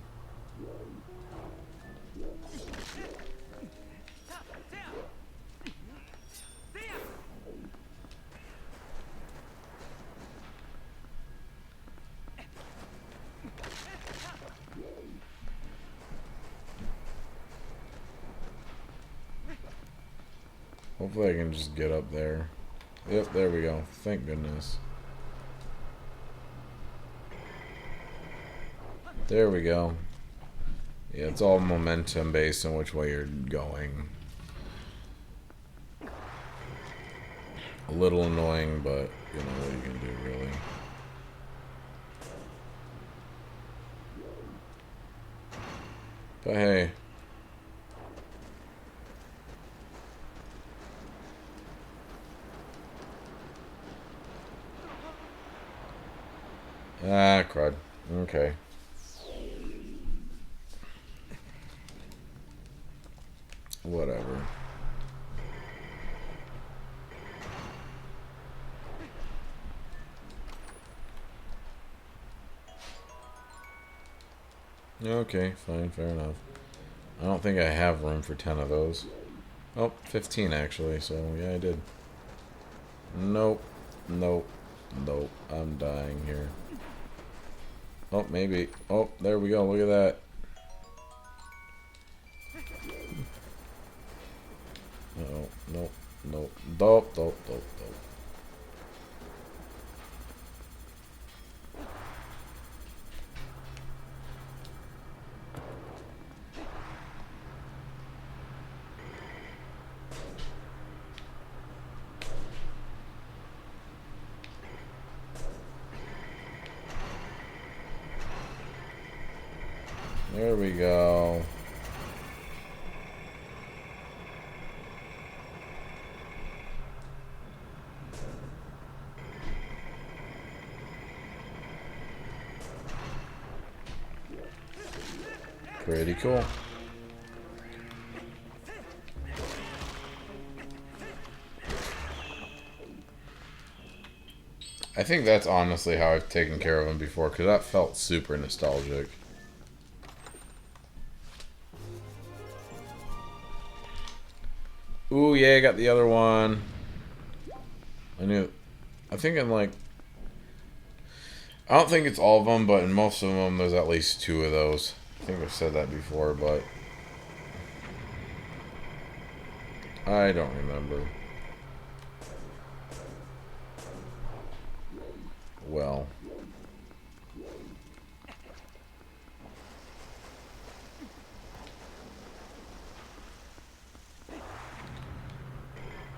Hopefully I can just get up there. Yep, there we go. Thank goodness. There we go. Yeah, it's all momentum based on which way you're going. A little annoying, but you know what you can do, really. But hey. Ah, crud. Okay. Whatever. Okay, fine, fair enough. I don't think I have room for 10 of those. Oh, 15 actually, so yeah, I did. Nope. Nope. Nope. I'm dying here. Oh, maybe. Oh, there we go. Look at that. Uh-oh. Nope. Nope. Dope, dope, dope, dope. There we go. Pretty cool. I think that's honestly how I've taken care of him before, because that felt super nostalgic. Ooh, yeah, I got the other one. I think in like... I don't think it's all of them, but in most of them, there's at least 2 of those. I think I've said that before, but... I don't remember. Well...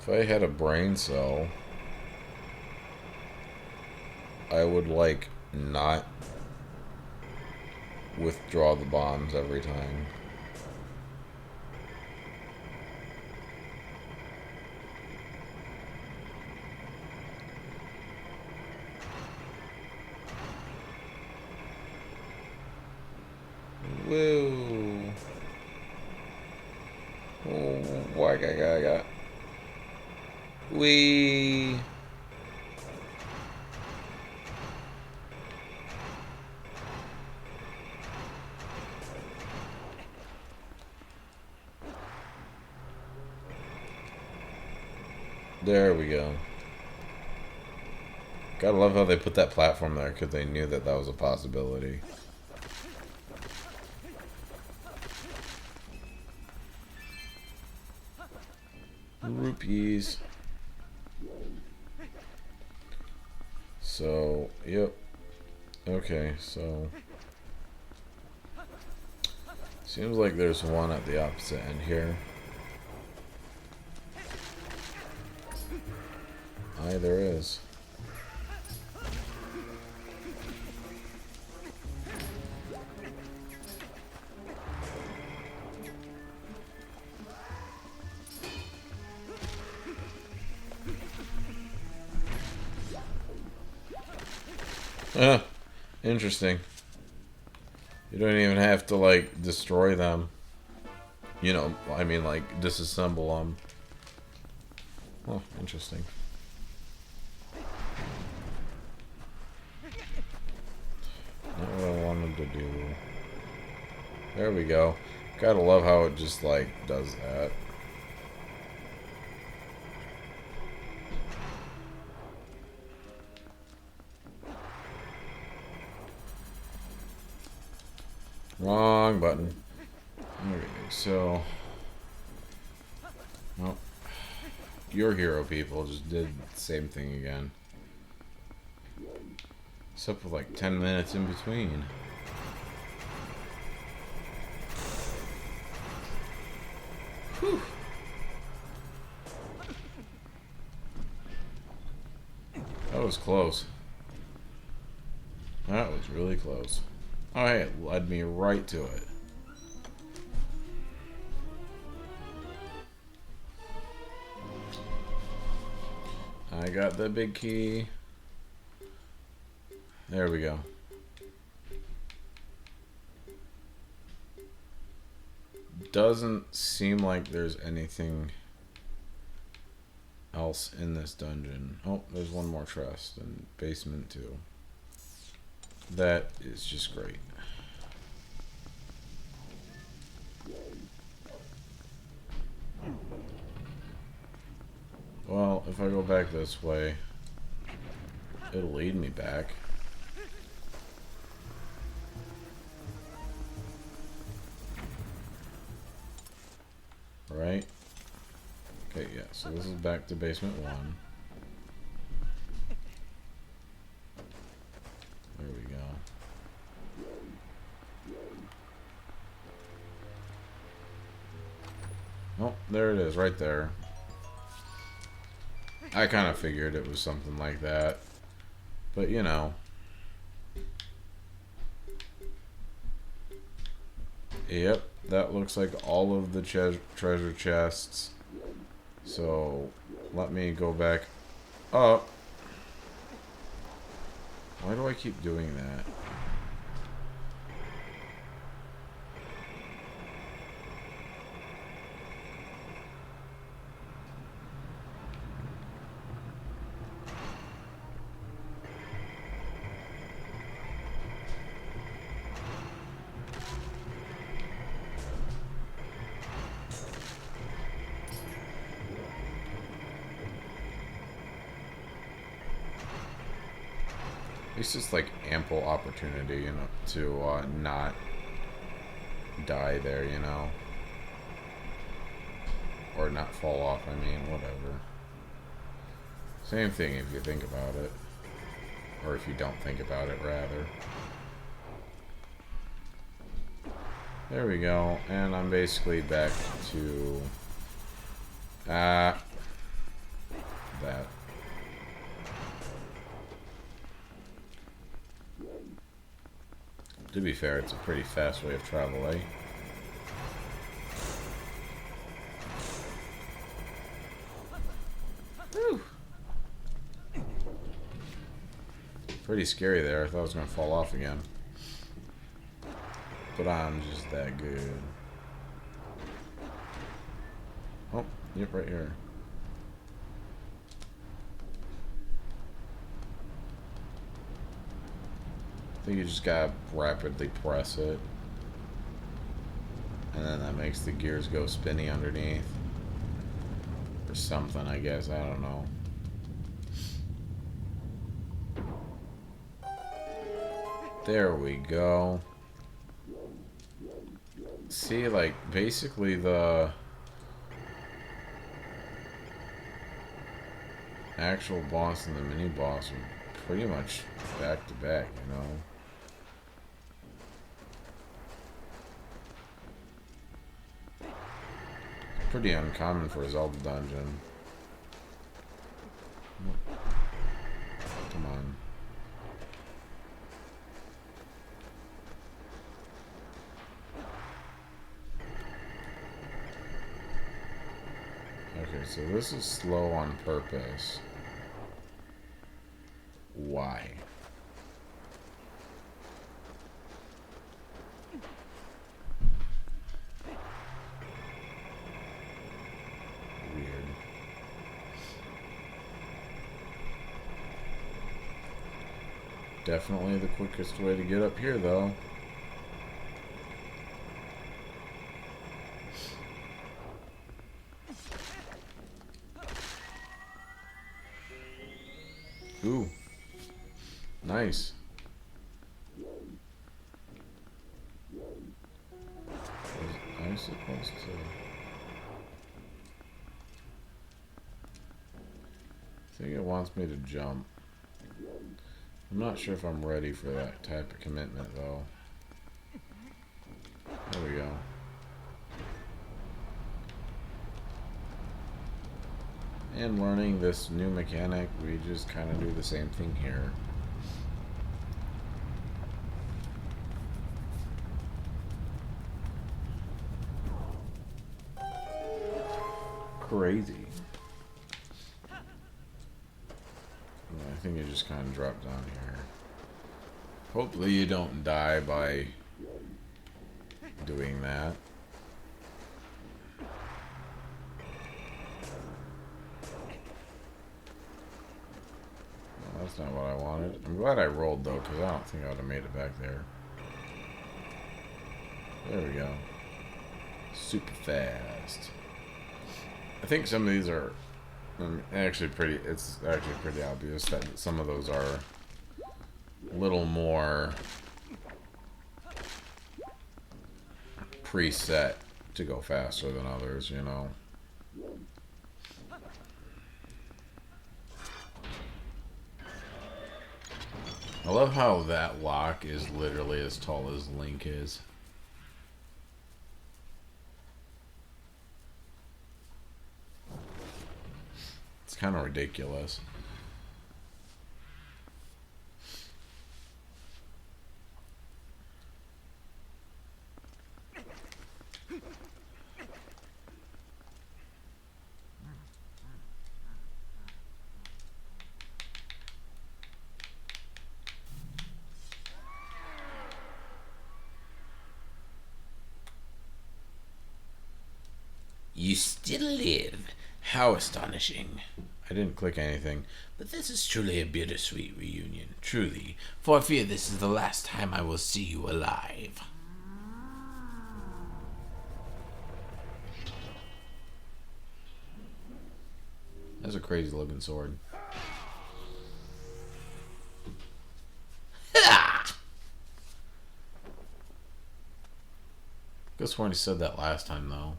If I had a brain cell, I would, like, not withdraw the bombs every time. Woo! Oh, why got. Wee! There we go. Gotta love how they put that platform there, because they knew that that was a possibility. Rupees. So, yep. Okay, so... Seems like there's one at the opposite end here. Aye, there is. Interesting. You don't even have to, like, destroy them. You know, I mean, like, disassemble them. Oh, interesting. Not what I wanted to do. There we go. Gotta love how it just, like, does that. Wrong button. Okay, so... Well, your hero people just did the same thing again. Except with like 10 minutes in between. Whew. That was close. That was really close. Oh, hey, it led me right to it. I got the big key. There we go. Doesn't seem like there's anything else in this dungeon. Oh, there's one more chest and basement too. That is just great. Well, if I go back this way, it'll lead me back. Right? Okay, yeah, so this is back to basement 1. There we go. Oh, there it is, right there. I kind of figured it was something like that. But, you know. Yep, that looks like all of the treasure chests. So, let me go back up. Why do I keep doing that? It's just like ample opportunity, you know, to not die there, you know, or not fall off. I mean, whatever. Same thing if you think about it, or if you don't think about it, rather. There we go, and I'm basically back to that. To be fair, it's a pretty fast way of travel, eh? Whew. Pretty scary there. I thought I was going to fall off again. But I'm just that good. Oh, yep, right here. I think you just gotta rapidly press it. And then that makes the gears go spinny underneath. Or something, I guess. I don't know. There we go. See, like, basically the actual boss and the mini boss are pretty much back to back, you know? Pretty uncommon for a Zelda dungeon. Come on. Okay, so this is slow on purpose. Why? Weird. Definitely the quickest way to get up here, though. Ooh. Nice. Was I supposed to... I think it wants me to jump. I'm not sure if I'm ready for that type of commitment, though. There we go. And learning this new mechanic, we just kind of do the same thing here. Crazy. I think you just kind of drop down here. Hopefully you don't die by doing that. No, that's not what I wanted. I'm glad I rolled though, because I don't think I would have made it back there. There we go. Super fast. I think some of these are actually pretty. It's actually pretty obvious that some of those are a little more preset to go faster than others, you know. I love how that lock is literally as tall as Link is. It's kind of ridiculous. You still live. How astonishing. I didn't click anything. But this is truly a bittersweet reunion. Truly. For I fear this is the last time I will see you alive. That's a crazy looking sword. Could have sworn he said that last time, though.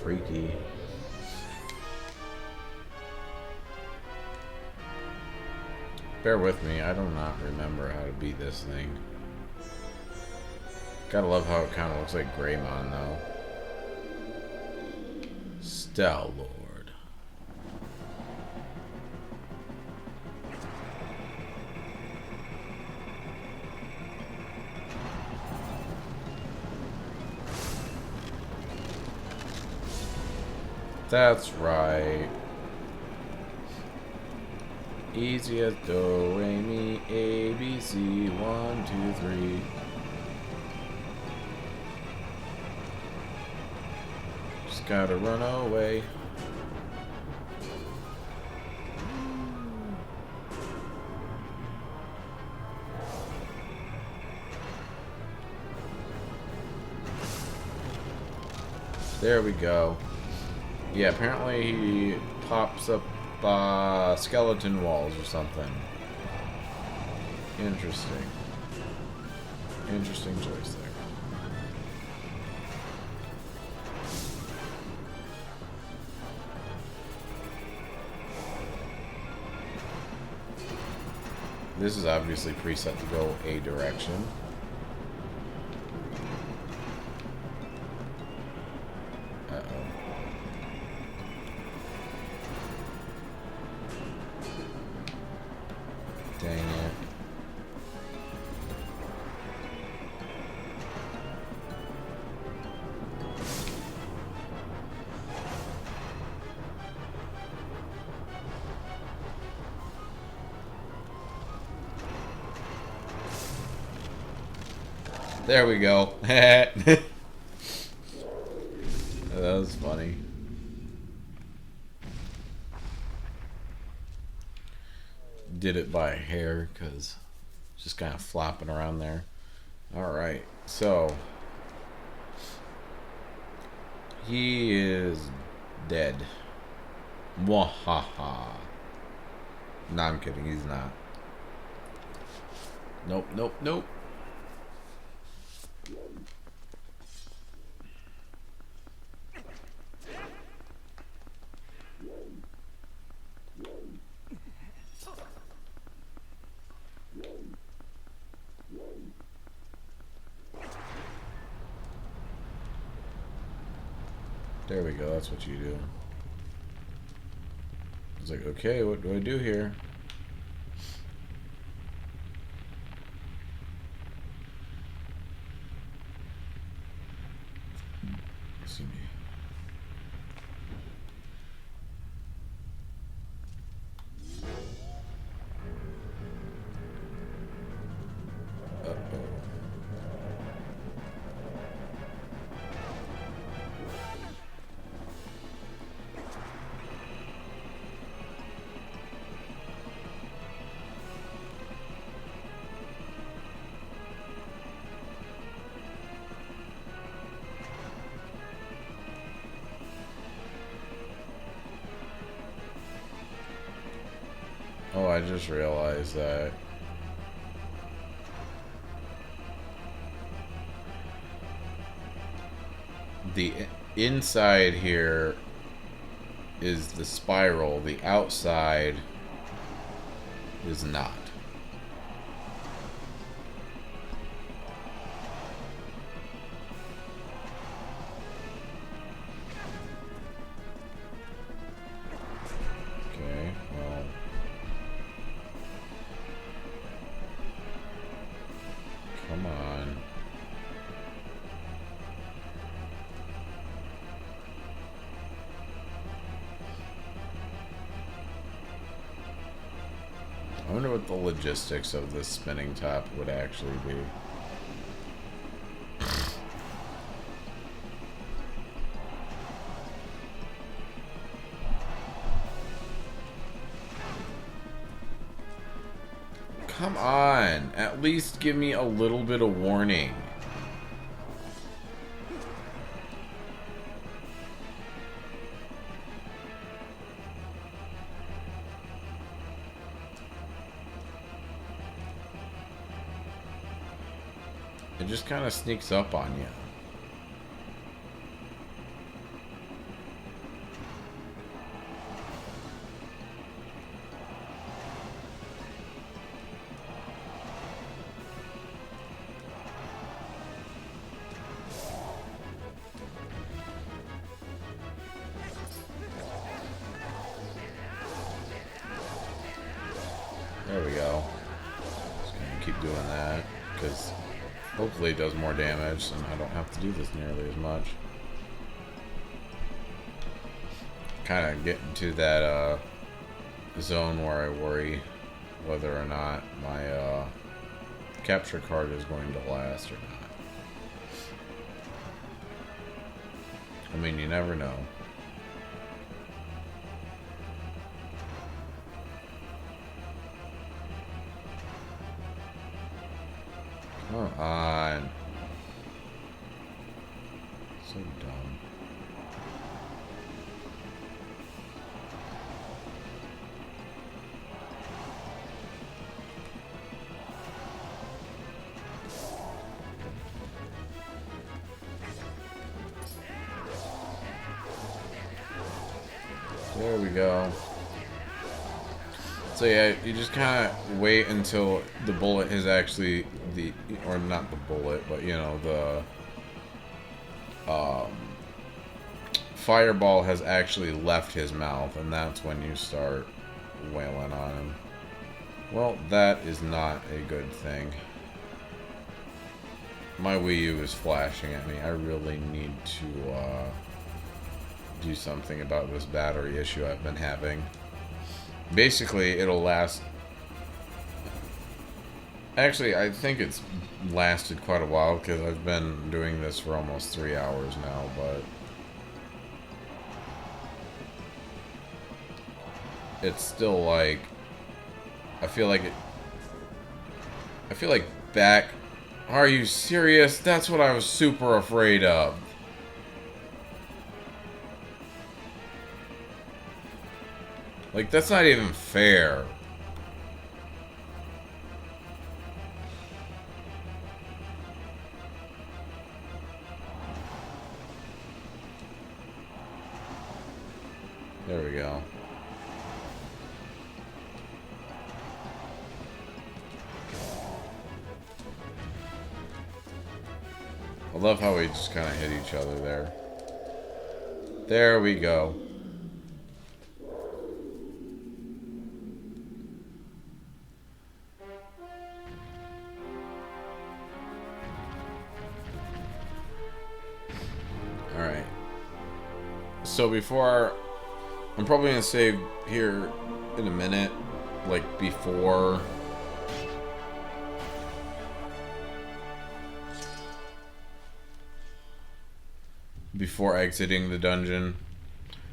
Freaky. Bear with me, I do not remember how to beat this thing. Gotta love how it kind of looks like Greymon, though. Star-Lord. That's right. Easy as do, re, mi, a, b, c, 1, 2, 3. Just gotta run away. There we go. Yeah, apparently he pops up skeleton walls or something. Interesting. Interesting choice there. This is obviously preset to go a direction. Dang it. There we go. That was funny. Did it by hair because just kind of flopping around there. Alright, so he is dead. Mwahaha. No, I'm kidding, he's not. Nope, nope, nope. There we go, that's what you do. I was like, okay, what do I do here? See me. Uh-oh. Oh, I just realized that the inside here is the spiral, the outside is not. Okay, well. Come on. I wonder what the logistics of this spinning top would actually be. Come on, at least give me a little bit of warning. It just kind of sneaks up on you. There we go. Just gonna keep doing that, because hopefully it does more damage, and I don't have to do this nearly as much. Kind of getting to that zone where I worry whether or not my capture card is going to last or not. I mean, you never know. Come on. So dumb. There we go. So yeah, you just kind of wait until the bullet is actually or not the bullet, but you know, the fireball has actually left his mouth, and that's when you start wailing on him. Well, that is not a good thing. My Wii U is flashing at me. I really need to do something about this battery issue I've been having. Basically, it'll last... Actually, I think it's lasted quite a while, because I've been doing this for almost 3 hours now, but... it's still like... I feel like back... Are you serious? That's what I was super afraid of. Like, that's not even fair. There we go. I love how we just kind of hit each other there. There we go. Alright. So before... I'm probably going to save here in a minute. Like, before... exiting the dungeon.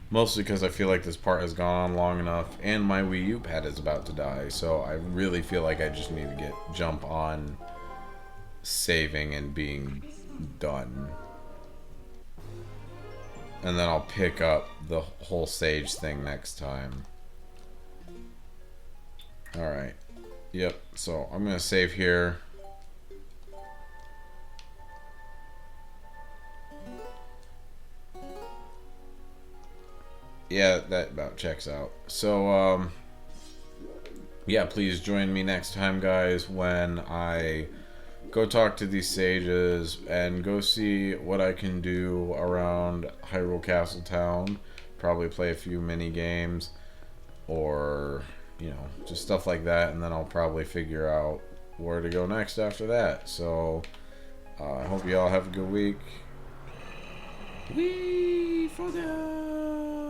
Mostly because I feel like this part has gone on long enough, and my Wii U pad is about to die, so I really feel like I just need to jump on saving and being done. And then I'll pick up the whole sage thing next time. Alright. Yep, so I'm going to save here. Yeah, that about checks out. So, yeah, please join me next time, guys, when I go talk to these sages and go see what I can do around Hyrule Castle Town. Probably play a few mini games or, you know, just stuff like that, and then I'll probably figure out where to go next after that. So, I hope you all have a good week. Wee for them!